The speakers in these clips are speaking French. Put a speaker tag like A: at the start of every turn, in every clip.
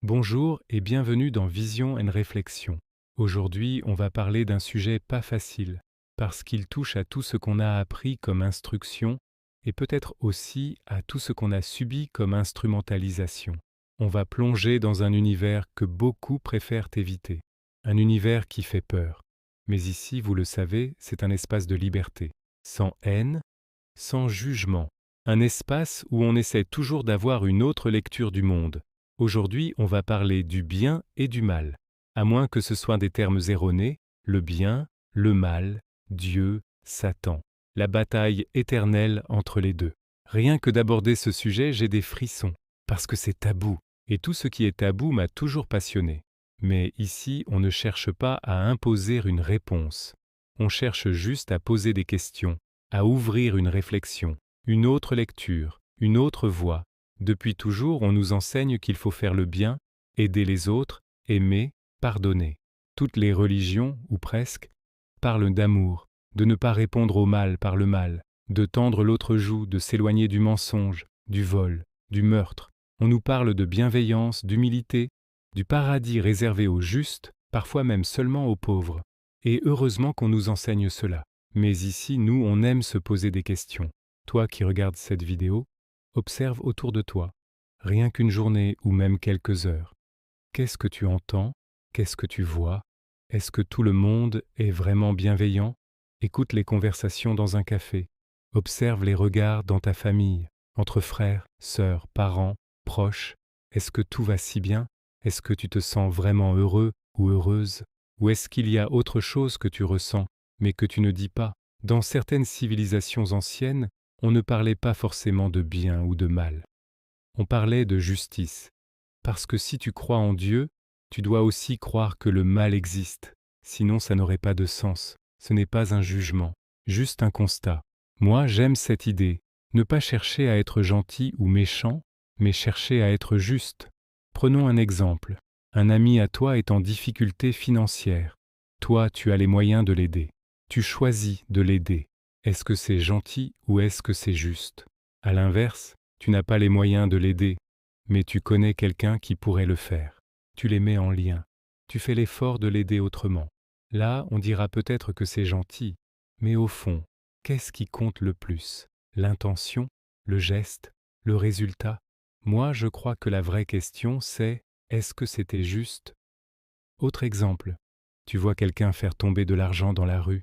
A: Bonjour et bienvenue dans Vision and Réflexion. Aujourd'hui, on va parler d'un sujet pas facile, parce qu'il touche à tout ce qu'on a appris comme instruction et peut-être aussi à tout ce qu'on a subi comme instrumentalisation. On va plonger dans un univers que beaucoup préfèrent éviter, un univers qui fait peur. Mais ici, vous le savez, c'est un espace de liberté, sans haine, sans jugement, un espace où on essaie toujours d'avoir une autre lecture du monde. Aujourd'hui, on va parler du bien et du mal, à moins que ce soient des termes erronés, le bien, le mal, Dieu, Satan, la bataille éternelle entre les deux. Rien que d'aborder ce sujet, j'ai des frissons, parce que c'est tabou, et tout ce qui est tabou m'a toujours passionné. Mais ici, on ne cherche pas à imposer une réponse, on cherche juste à poser des questions, à ouvrir une réflexion, une autre lecture, une autre voie. Depuis toujours, on nous enseigne qu'il faut faire le bien, aider les autres, aimer, pardonner. Toutes les religions, ou presque, parlent d'amour, de ne pas répondre au mal par le mal, de tendre l'autre joue, de s'éloigner du mensonge, du vol, du meurtre. On nous parle de bienveillance, d'humilité, du paradis réservé aux justes, parfois même seulement aux pauvres. Et heureusement qu'on nous enseigne cela. Mais ici, nous, on aime se poser des questions. Toi qui regardes cette vidéo, observe autour de toi, rien qu'une journée ou même quelques heures. Qu'est-ce que tu entends? Qu'est-ce que tu vois? Est-ce que tout le monde est vraiment bienveillant? Écoute les conversations dans un café. Observe les regards dans ta famille, entre frères, sœurs, parents, proches. Est-ce que tout va si bien? Est-ce que tu te sens vraiment heureux ou heureuse? Ou est-ce qu'il y a autre chose que tu ressens, mais que tu ne dis pas? Dans certaines civilisations anciennes, on ne parlait pas forcément de bien ou de mal. On parlait de justice. Parce que si tu crois en Dieu, tu dois aussi croire que le mal existe. Sinon, ça n'aurait pas de sens. Ce n'est pas un jugement, juste un constat. Moi, j'aime cette idée. Ne pas chercher à être gentil ou méchant, mais chercher à être juste. Prenons un exemple. Un ami à toi est en difficulté financière. Toi, tu as les moyens de l'aider. Tu choisis de l'aider. Est-ce que c'est gentil ou est-ce que c'est juste? À l'inverse, tu n'as pas les moyens de l'aider, mais tu connais quelqu'un qui pourrait le faire. Tu les mets en lien. Tu fais l'effort de l'aider autrement. Là, on dira peut-être que c'est gentil, mais au fond, qu'est-ce qui compte le plus? L'intention, le geste, le résultat? Moi, je crois que la vraie question, c'est est-ce que c'était juste? Autre exemple, tu vois quelqu'un faire tomber de l'argent dans la rue.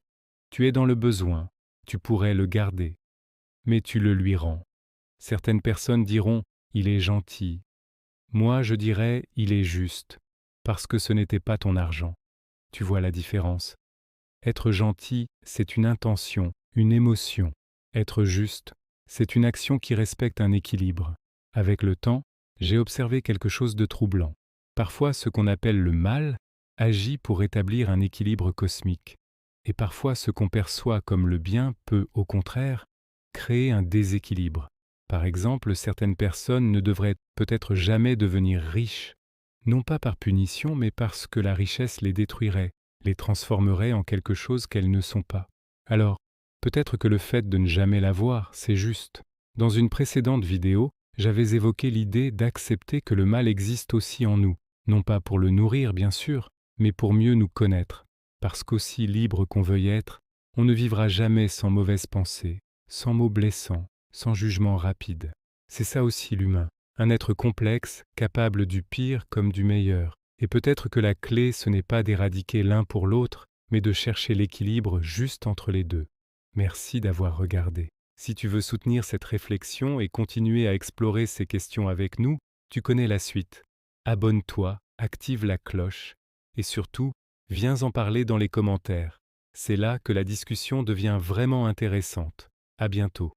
A: Tu es dans le besoin, tu pourrais le garder, mais tu le lui rends. Certaines personnes diront il est gentil. Moi, je dirais il est juste, parce que ce n'était pas ton argent. Tu vois la différence? Être gentil, c'est une intention, une émotion. Être juste, c'est une action qui respecte un équilibre. Avec le temps, j'ai observé quelque chose de troublant. Parfois, ce qu'on appelle le mal agit pour établir un équilibre cosmique. Et parfois, ce qu'on perçoit comme le bien peut, au contraire, créer un déséquilibre. Par exemple, certaines personnes ne devraient peut-être jamais devenir riches, non pas par punition, mais parce que la richesse les détruirait, les transformerait en quelque chose qu'elles ne sont pas. Alors, peut-être que le fait de ne jamais l'avoir, c'est juste. Dans une précédente vidéo, j'avais évoqué l'idée d'accepter que le mal existe aussi en nous, non pas pour le nourrir, bien sûr, mais pour mieux nous connaître. Parce qu'aussi libre qu'on veuille être, on ne vivra jamais sans mauvaise pensée, sans mots blessants, sans jugement rapide. C'est ça aussi l'humain, un être complexe, capable du pire comme du meilleur. Et peut-être que la clé, ce n'est pas d'éradiquer l'un pour l'autre, mais de chercher l'équilibre juste entre les deux. Merci d'avoir regardé. Si tu veux soutenir cette réflexion et continuer à explorer ces questions avec nous, tu connais la suite. Abonne-toi, active la cloche et surtout, viens en parler dans les commentaires. C'est là que la discussion devient vraiment intéressante. À bientôt.